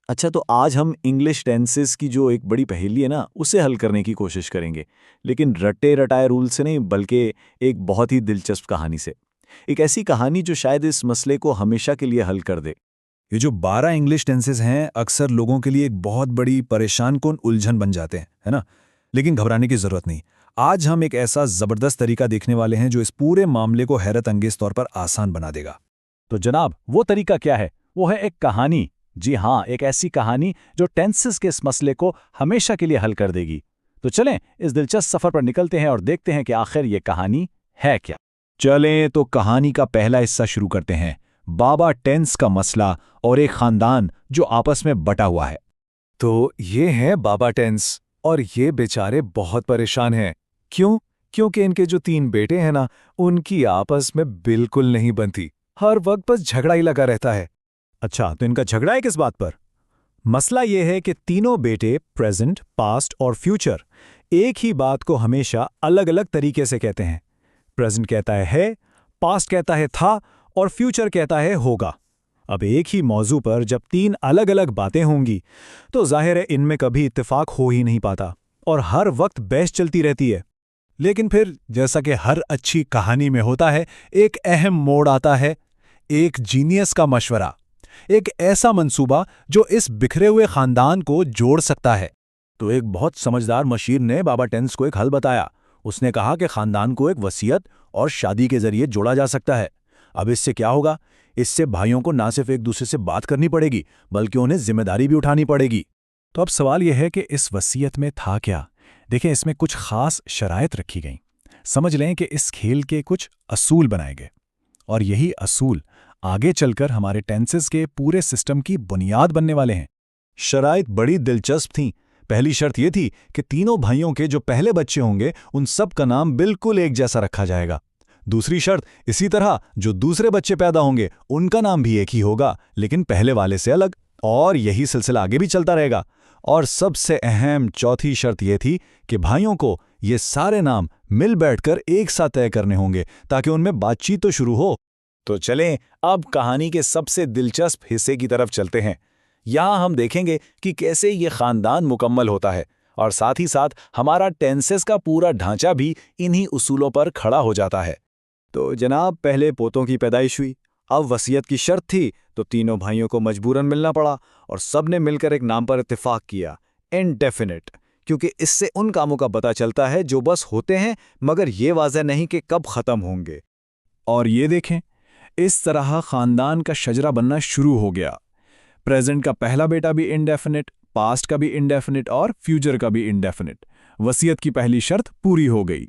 अच्छा, तो आज हम इंग्लिश टेंसेस की जो एक बड़ी पहेली है ना, उसे हल करने की कोशिश करेंगे। लेकिन रटे-रटाए रूल से नहीं, बल्कि एक बहुत ही दिलचस्प कहानी से। एक ऐसी कहानी जो शायद इस मसले को हमेशा के लिए हल कर दे। ये जो 12 इंग्लिश टेंसेस हैं अक्सर लोगों के लिए एक बहुत बड़ी परेशान कौन उलझन बन जाते हैं, है ना? लेकिन घबराने की ज़रूरत नहीं। आज हम एक ऐसा ज़बरदस्त तरीका देखने वाले हैं जो इस पूरे मामले को हैरत अंगेज तौर पर आसान बना देगा। तो जनाब, वो तरीका क्या है? वो है एक कहानी। जी हाँ, एक ऐसी कहानी जो टेंसेस के इस मसले को हमेशा के लिए हल कर देगी। तो चलें इस दिलचस्प सफर पर निकलते हैं और देखते हैं कि आखिर ये कहानी है क्या। चलें तो कहानी का पहला हिस्सा शुरू करते हैं। बाबा टेंस का मसला और एक खानदान जो आपस में बटा हुआ है। तो ये है बाबा टेंस और ये बेचारे बहुत परेशान हैं। क्यों? क्योंकि इनके जो 3 बेटे हैं ना, उनकी आपस में बिल्कुल नहीं बनती। हर वक्त बस झगड़ा ही लगा रहता है। अच्छा, तो इनका झगड़ा है किस बात पर? मसला ये है कि तीनों बेटे प्रेजेंट, पास्ट और फ्यूचर एक ही बात को हमेशा अलग अलग तरीके से कहते हैं। प्रेजेंट कहता है, पास्ट कहता है था और फ्यूचर कहता है होगा। अब एक ही मौजू पर जब 3 अलग अलग बातें होंगी तो जाहिर है इनमें कभी इत्तेफाक हो ही नहीं पाता और हर वक्त बहस चलती रहती है। लेकिन फिर जैसा कि हर अच्छी कहानी में होता है, एक अहम मोड़ आता है। एक जीनियस का मशवरा, एक ऐसा मंसूबा जो इस बिखरे हुए खानदान को जोड़ सकता है। तो एक बहुत समझदार मशीर ने बाबा टेंस को एक हल बताया। उसने कहा कि खानदान को एक वसीयत और शादी के जरिए जोड़ा जा सकता है। अब इससे क्या होगा? इससे भाइयों को ना सिर्फ एक दूसरे से बात करनी पड़ेगी, बल्कि उन्हें जिम्मेदारी भी उठानी पड़ेगी। तो अब सवाल यह है कि इस वसीयत में था क्या? देखें, इसमें कुछ खास शराइत रखी गईं। समझ लें कि इस खेल के कुछ असूल बनाए गए और यही असूल आगे चलकर हमारे टेंसेस के पूरे सिस्टम की बुनियाद बनने वाले हैं। शराइत बड़ी दिलचस्प थीं। पहली शर्त यह थी कि तीनों भाइयों के जो पहले बच्चे होंगे उन सब का नाम बिल्कुल एक जैसा रखा जाएगा। दूसरी शर्त, इसी तरह जो दूसरे बच्चे पैदा होंगे उनका नाम भी एक ही होगा, लेकिन पहले वाले से अलग। और यही सिलसिला आगे भी चलता रहेगा। और सबसे अहम चौथी शर्त यह थी कि भाइयों को ये सारे नाम मिल बैठकर एक साथ तय करने होंगे ताकि उनमें बातचीत तो शुरू हो। तो चलें अब कहानी के सबसे दिलचस्प हिस्से की तरफ चलते हैं। यहाँ हम देखेंगे कि कैसे ये खानदान मुकम्मल होता है और साथ ही साथ हमारा टेंसेस का पूरा ढांचा भी इन्हीं उसूलों पर खड़ा हो जाता है। तो जनाब, पहले पोतों की पैदाइश हुई। अब वसीयत की शर्त थी तो तीनों भाइयों को मजबूरन मिलना पड़ा और सबने मिलकर एक नाम पर इत्तेफाक किया, इंडेफिनिट, क्योंकि इससे उन कामों का पता चलता है जो बस होते हैं मगर ये वाज़ह नहीं कि कब ख़त्म होंगे। और ये देखें, इस तरह खानदान का शजरा बनना शुरू हो गया। प्रेजेंट का पहला बेटा भी इंडेफिनिट, पास्ट का भी इंडेफिनिट और फ्यूचर का भी इंडेफिनिट। वसीयत की पहली शर्त पूरी हो गई।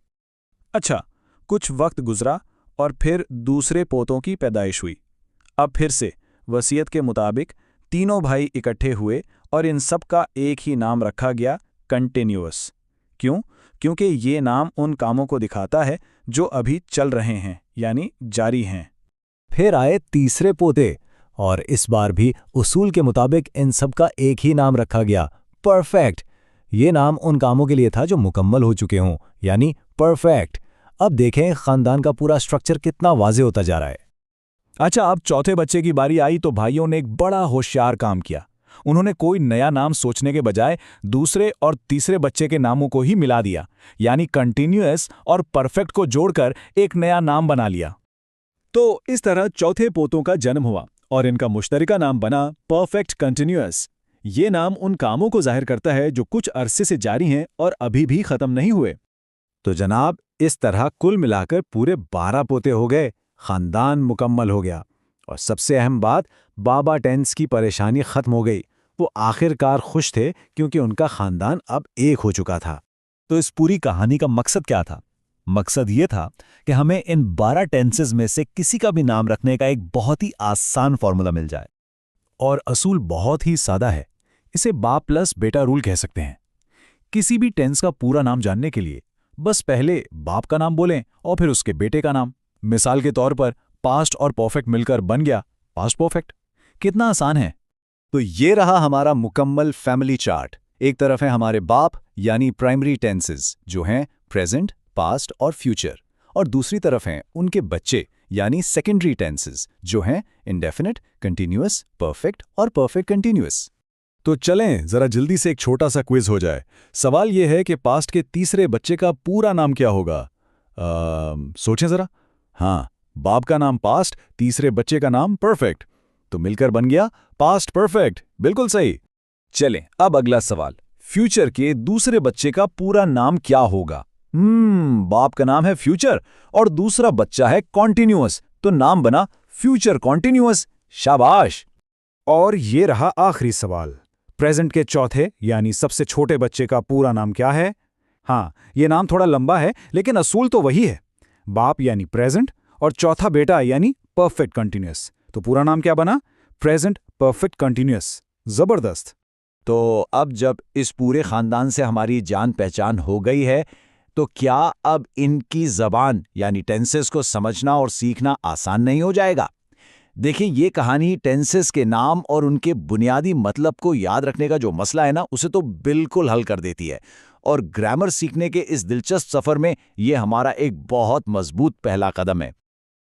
अच्छा, कुछ वक्त गुजरा और फिर दूसरे पोतों की पैदाइश हुई। अब फिर से वसीयत के मुताबिक तीनों भाई इकट्ठे हुए और इन सब का एक ही नाम रखा गया, कंटिन्यूअस। क्यों? क्योंकि ये नाम उन कामों को दिखाता है जो अभी चल रहे हैं, यानी जारी हैं। फिर आए तीसरे पोते और इस बार भी उसूल के मुताबिक इन सब का एक ही नाम रखा गया, परफेक्ट। ये नाम उन कामों के लिए था जो मुकम्मल हो चुके हों, यानी परफेक्ट। अब देखें खानदान का पूरा स्ट्रक्चर कितना वाज़े होता जा रहा है। अच्छा, अब चौथे बच्चे की बारी आई तो भाइयों ने एक बड़ा होशियार काम किया। उन्होंने कोई नया नाम सोचने के बजाय दूसरे और तीसरे बच्चे के नामों को ही मिला दिया, यानी कंटिन्यूअस और परफेक्ट को जोड़कर एक नया नाम बना लिया। तो इस तरह चौथे पोतों का जन्म हुआ और इनका मुश्तरका नाम बना परफेक्ट कंटिन्यूअस। ये नाम उन कामों को जाहिर करता है जो कुछ अरसे से जारी हैं और अभी भी खत्म नहीं हुए। तो जनाब, इस तरह कुल मिलाकर पूरे 12 पोते हो गए, खानदान मुकम्मल हो गया। और सबसे अहम बात, बाबा टेंस की परेशानी खत्म हो गई। वो आखिरकार खुश थे क्योंकि उनका खानदान अब एक हो चुका था। तो इस पूरी कहानी का मकसद क्या था? मकसद ये था कि हमें इन 12 टेंसेस में से किसी का भी नाम रखने का एक बहुत ही आसान फॉर्मूला मिल जाए। और असूल बहुत ही सादा है। इसे बाप प्लस बेटा रूल कह सकते हैं। किसी भी टेंस का पूरा नाम जानने के लिए बस पहले बाप का नाम बोलें और फिर उसके बेटे का नाम। मिसाल के तौर पर पास्ट और परफेक्ट मिलकर बन गया पास्ट परफेक्ट। कितना आसान है। तो ये रहा हमारा मुकम्मल फैमिली चार्ट। एक तरफ है हमारे बाप यानी प्राइमरी टेंसेस जो हैं प्रेजेंट, पास्ट और फ्यूचर, और दूसरी तरफ हैं उनके बच्चे यानी सेकेंडरी टेंसेस जो हैं इंडेफिनिट, कंटिन्यूअस, परफेक्ट और परफेक्ट कंटिन्यूअस। तो चलें जरा जल्दी से एक छोटा सा क्विज हो जाए। सवाल यह है कि पास्ट के तीसरे बच्चे का पूरा नाम क्या होगा? सोचें जरा। हाँ, बाप का नाम पास्ट, तीसरे बच्चे का नाम परफेक्ट, तो मिलकर बन गया पास्ट परफेक्ट। बिल्कुल सही। चलें अब अगला सवाल, फ्यूचर के दूसरे बच्चे का पूरा नाम क्या होगा? बाप का नाम है फ्यूचर और दूसरा बच्चा है कॉन्टिन्यूअस, तो नाम बना फ्यूचर कॉन्टिन्यूअस। शाबाश। और ये रहा आखिरी सवाल, प्रेजेंट के चौथे यानी सबसे छोटे बच्चे का पूरा नाम क्या है? हाँ, ये नाम थोड़ा लंबा है लेकिन असूल तो वही है, बाप यानी प्रेजेंट और चौथा बेटा यानी परफेक्ट कंटिन्यूअस। तो पूरा नाम क्या बना? Present perfect continuous. जबरदस्त। तो अब जब इस पूरे खानदान से हमारी जान पहचान हो गई है, तो क्या अब इनकी जबान यानी टेंसेस को समझना और सीखना आसान नहीं हो जाएगा? देखिए, ये कहानी टेंसेस के नाम और उनके बुनियादी मतलब को याद रखने का जो मसला है ना, उसे तो बिल्कुल हल कर देती है। और ग्रामर सीखने के इस दिलचस्प सफर में ये हमारा एक बहुत मजबूत पहला कदम है।